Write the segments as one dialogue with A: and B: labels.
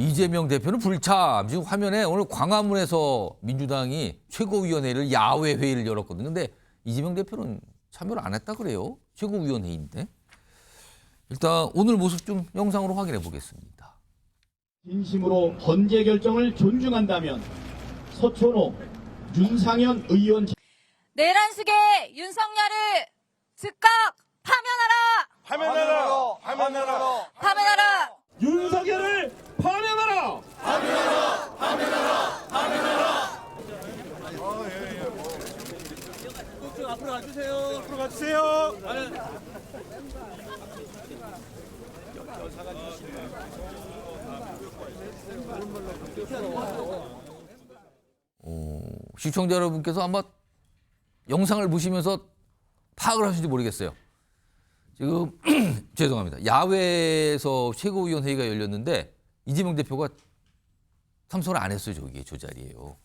A: 이재명 대표는 불참. 지금 화면에 오늘 광화문에서 민주당이 최고위원회를 야외 회의를 열었거든요. 근데 이재명 대표는 참여를 안 했다 그래요. 최고위원회인데. 일단 오늘 모습 좀 영상으로 확인해 보겠습니다.
B: 진심으로 헌재 결정을 존중한다면 서초로 윤상현 의원
C: 내란식의 윤석열을 즉각 파면하라! 파면하라!
B: 윤석열을 파면하라!
D: 좀 앞으로 가주세요. 앞으로 가주세요.
A: 시청자 여러분께서 아마 영상을 보시면서 파악을 하실지 모르겠어요. 지금 죄송합니다. 야외에서 최고위원 회의가 열렸는데 이재명 대표가 참석을 안 했어요. 저기에 저 자리에요.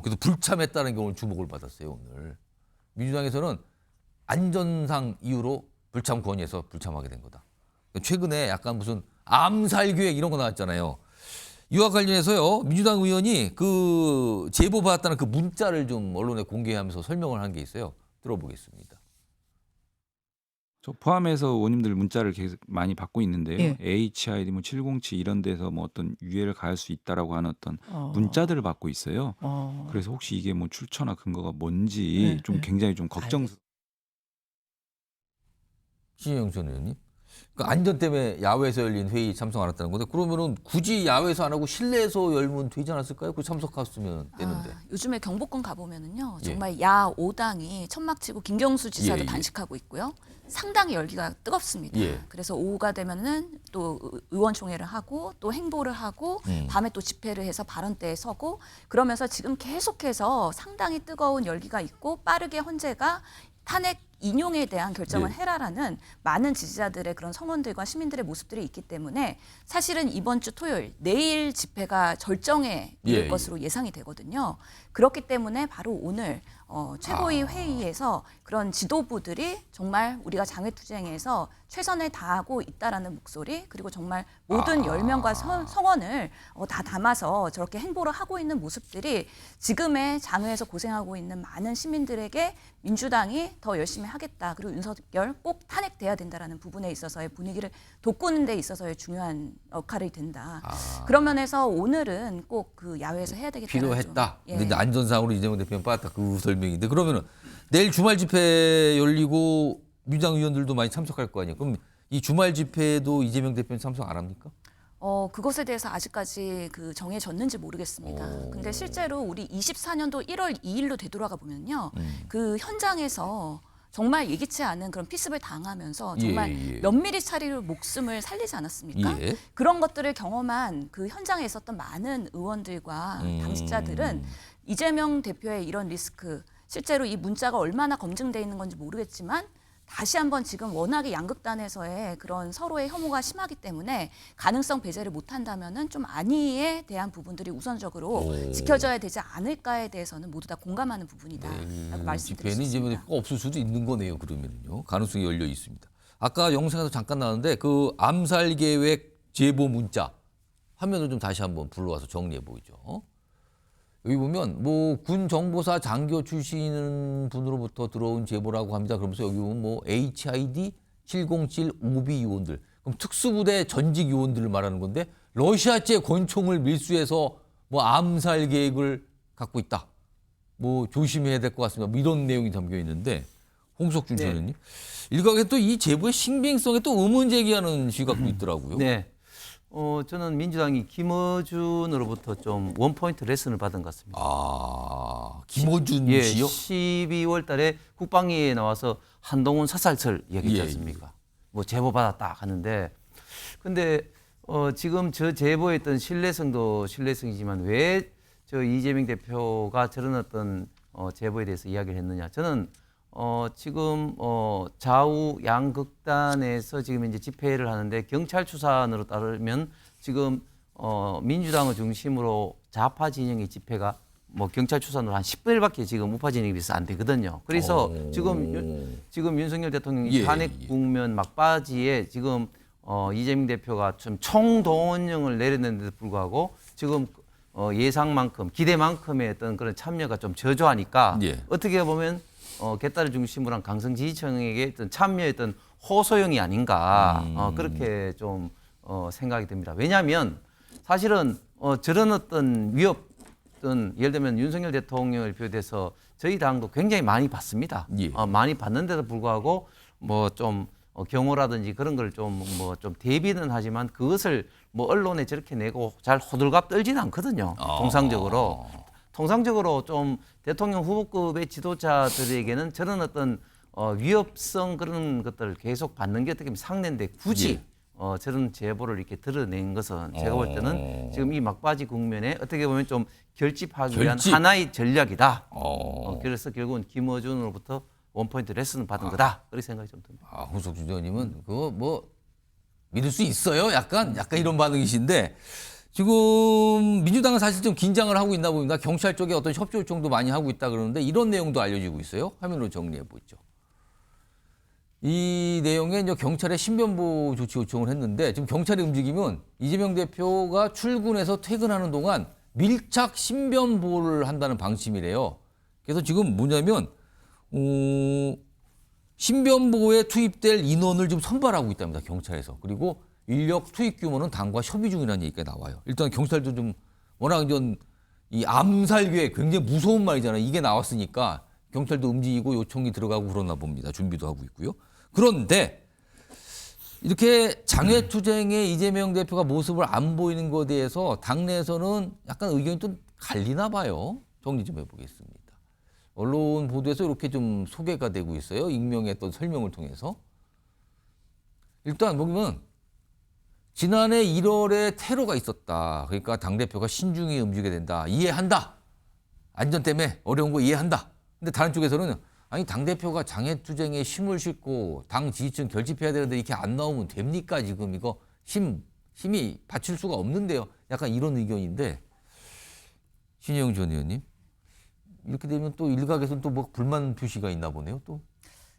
A: 그래서 불참했다는 게 오늘 주목을 받았어요. 오늘 민주당에서는 안전상 이유로 불참 건의해서 불참하게 된 거다. 최근에 약간 무슨 암살 계획 이런 거 나왔잖아요. 이와 관련해서요, 민주당 의원이 그 제보 받았다는 그 문자를 좀 언론에 공개하면서 설명을 한 게 있어요. 들어보겠습니다.
E: 저 포함해서 의원님들 문자를 계속 많이 받고 있는데요.
F: 예.
E: HID 뭐 707 이런 데서 뭐 어떤 유해를 가할 수 있다라고 하는 어떤 문자들을 받고 있어요. 그래서 혹시 이게 뭐 출처나 근거가 뭔지
F: 네,
E: 좀
F: 네.
E: 굉장히 좀 걱정스러워요.
A: 신영 전 의원님. 그 안전 때문에 야외에서 열린 회의 참석 안 했다는 건데 그러면은 굳이 야외에서 안 하고 실내에서 열면 되지 않았을까요? 그 참석했으면 되는데.
C: 요즘에 경복궁 가보면은요,
A: 예.
C: 정말 야 5당이 천막치고 김경수 지사도
A: 예, 예.
C: 단식하고 있고요. 상당히 열기가 뜨겁습니다.
A: 예.
C: 그래서 오후가 되면은 또 의원총회를 하고 또 행보를 하고 밤에 또 집회를 해서 발언대에 서고 그러면서 지금 계속해서 상당히 뜨거운 열기가 있고 빠르게 헌재가 탄핵 인용에 대한 결정을
A: 네.
C: 해라라는 많은 지지자들의 그런 성원들과 시민들의 모습들이 있기 때문에 사실은 이번 주 토요일 내일 집회가 절정에 이를
A: 예,
C: 것으로 예상이 되거든요. 그렇기 때문에 바로 오늘 최고위 회의에서 그런 지도부들이 정말 우리가 장외투쟁에서 최선을 다하고 있다라는 목소리 그리고 정말 모든 열명과 성원을 다 담아서 저렇게 행보를 하고 있는 모습들이 지금의 장외에서 고생하고 있는 많은 시민들에게 민주당이 더 열심히 하겠다. 그리고 윤석열 꼭 탄핵돼야 된다라는 부분에 있어서의 분위기를 돋구는 데 있어서의 중요한 역할이 된다. 그런 면에서 오늘은 꼭 그 야외에서 해야 되겠다는
A: 필요했다.
C: 좀, 예.
A: 근데 안전상으로 이재명 대표는 빠졌다. 그 설명인데 그러면은 내일 주말 집회 열리고 민주당 의원들도 많이 참석할 거 아니에요. 그럼 이 주말 집회도 이재명 대표는 참석 안 합니까?
C: 그것에 대해서 아직까지 그 정해졌는지 모르겠습니다. 근데 실제로 우리 24년도 1월 2일로 되돌아가 보면요. 그 현장에서 정말 예기치 않은 그런 피습을 당하면서 정말
A: 예.
C: 면밀히 차리로 목숨을 살리지 않았습니까?
A: 예.
C: 그런 것들을 경험한 그 현장에 있었던 많은 의원들과 당직자들은 이재명 대표의 이런 리스크, 실제로 이 문자가 얼마나 검증돼 있는 건지 모르겠지만 다시 한번 지금 워낙에 양극단에서의 그런 서로의 혐오가 심하기 때문에 가능성 배제를 못한다면은 좀 안위에 대한 부분들이 우선적으로 지켜져야 되지 않을까에 대해서는 모두 다 공감하는 부분이다라고 말씀드릴 수
A: 집회는 이재명
C: 있습니다.
A: 대표가 없을 수도 있는 거네요. 그러면요. 가능성이 열려 있습니다. 아까 영상에서 잠깐 나왔는데 그 암살 계획 제보 문자 화면을 좀 다시 한번 불러와서 정리해 보이죠. 여기 보면 뭐 군 정보사 장교 출신 분으로부터 들어온 제보라고 합니다. 그러면서 여기 보면 뭐 HID 707 오비 요원들, 그럼 특수부대 전직 요원들을 말하는 건데 러시아제 권총을 밀수해서 뭐 암살 계획을 갖고 있다. 뭐 조심해야 될 것 같습니다. 뭐 이런 내용이 담겨 있는데 홍석준 전 의원님 일각에 또 이 제보의 신빙성에 또 의문 제기하는 시각 갖고 있더라고요.
F: 네. 저는 민주당이 김어준으로부터 좀 원포인트 레슨을 받은 것 같습니다.
A: 김어준
F: 예,
A: 씨요?
F: 12월 달에 국방위에 나와서 한동훈 사살설 얘기했지
A: 예,
F: 않습니까? 뭐 제보 받았다 하는데 근데 지금 저 제보에 있던 신뢰성도 신뢰성이지만 왜 저 이재명 대표가 저런 어떤 제보에 대해서 이야기를 했느냐? 저는 지금 좌우 양극단에서 지금 이제 집회를 하는데 경찰 추산으로 따르면 지금 민주당을 중심으로 좌파 진영의 집회가 뭐 경찰 추산으로 한 10분일밖에 지금 우파 진영에 비해서 안 되거든요. 그래서 지금 윤석열 대통령이
A: 예,
F: 탄핵 국면 막바지에 지금 이재명 대표가 좀 총동원령을 내렸는데도 불구하고 지금 예상만큼 기대만큼의 어떤 그런 참여가 좀 저조하니까
A: 예.
F: 어떻게 보면 개딸을 중심으로 한 강성 지지층에게 어떤 참여했던 호소형이 아닌가 그렇게 좀 생각이 듭니다. 왜냐하면 사실은 저런 어떤 위협 어떤 예를 들면 윤석열 대통령을 비롯해서 저희 당도 굉장히 많이 받습니다.
A: 예.
F: 많이 받는데도 불구하고 뭐 좀 경호라든지 그런 걸 좀 뭐 좀 대비는 하지만 그것을 뭐 언론에 저렇게 내고 잘 호들갑 떨지는 않거든요. 통상적으로 좀 대통령 후보급의 지도자들에게는 저런 어떤 위협성 그런 것들을 계속 받는 게 어떻게 보면 상례인데 굳이 저런 제보를 이렇게 드러낸 것은 제가 볼 때는 지금 이 막바지 국면에 어떻게 보면 좀 결집하기 위한 하나의 전략이다. 그래서 결국은 김어준으로부터 원포인트 레슨 받은 거다. 그렇게 생각이 좀 듭니다.
A: 홍석준 의원님은 그거 뭐 믿을 수 있어요? 약간 이런 반응이신데 지금 민주당은 사실 좀 긴장을 하고 있나 봅니다. 경찰 쪽에 어떤 협조 요청도 많이 하고 있다 그러는데 이런 내용도 알려지고 있어요. 화면으로 정리해 보죠. 이 내용에 이제 경찰에 신변보호 조치 요청을 했는데 지금 경찰이 움직이면 이재명 대표가 출근해서 퇴근하는 동안 밀착 신변보호를 한다는 방침이래요. 그래서 지금 뭐냐면 신변보호에 투입될 인원을 지금 선발하고 있답니다. 경찰에서. 그리고 인력 투입 규모는 당과 협의 중이라는 얘기가 나와요. 일단 경찰도 좀 워낙 이 암살 계획 굉장히 무서운 말이잖아요. 이게 나왔으니까 경찰도 움직이고 요청이 들어가고 그러나 봅니다. 준비도 하고 있고요. 그런데 이렇게 장외투쟁에 이재명 대표가 모습을 안 보이는 것에 대해서 당내에서는 약간 의견이 좀 갈리나 봐요. 정리 좀 해보겠습니다. 언론 보도에서 이렇게 좀 소개가 되고 있어요. 익명의 또 설명을 통해서. 일단 보면 지난해 1월에 테러가 있었다. 그러니까 당대표가 신중히 움직여야 된다. 이해한다. 안전 때문에 어려운 거 이해한다. 근데 다른 쪽에서는 아니 당대표가 장애투쟁에 힘을 싣고 당 지지층 결집해야 되는데 이렇게 안 나오면 됩니까? 지금 이거 힘이 받칠 수가 없는데요. 약간 이런 의견인데 신혜영 전 의원님. 이렇게 되면 또 일각에서는 또 뭐 불만 표시가 있나 보네요. 또.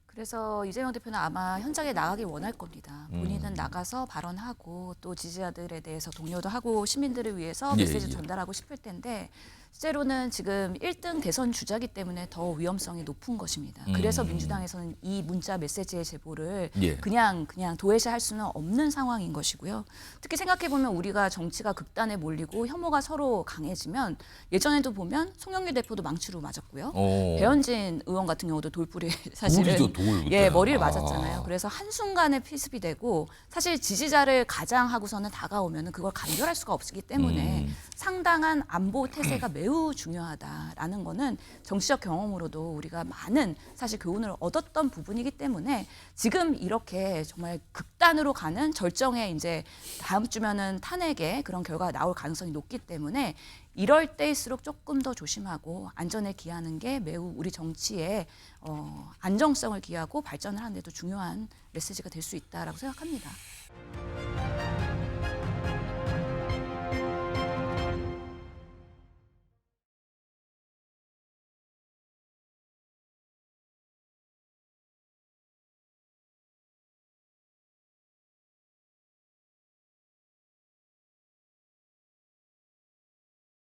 C: 그래서 이재명 대표는 아마 현장에 나가길 원할 겁니다. 본인은 나가서 발언하고 또 지지자들에 대해서 독려도 하고 시민들을 위해서 메시지 전달하고 싶을 텐데 실제로는 지금 1등 대선 주자기 때문에 더 위험성이 높은 것입니다. 그래서 민주당에서는 이 문자 메시지의 제보를 그냥 도외시할 수는 없는 상황인 것이고요. 특히 생각해보면 우리가 정치가 극단에 몰리고 혐오가 서로 강해지면 예전에도 보면 송영길 대표도 망치로 맞았고요. 배현진 의원 같은 경우도 돌불이 사실은 머리를 맞았잖아요. 그래서 한순간에 피습이 되고 사실 지지자를 가장하고서는 다가오면 그걸 간결할 수가 없기 때문에 상당한 안보 태세가 매우 중요하다라는 거는 정치적 경험으로도 우리가 많은 사실 교훈을 얻었던 부분이기 때문에 지금 이렇게 정말 극단으로 가는 절정에 이제 다음 주면은 탄핵의 그런 결과가 나올 가능성이 높기 때문에 이럴 때일수록 조금 더 조심하고 안전에 기하는 게 매우 우리 정치의 안정성을 기하고 발전을 하는 데도 중요한 메시지가 될 수 있다라고 생각합니다.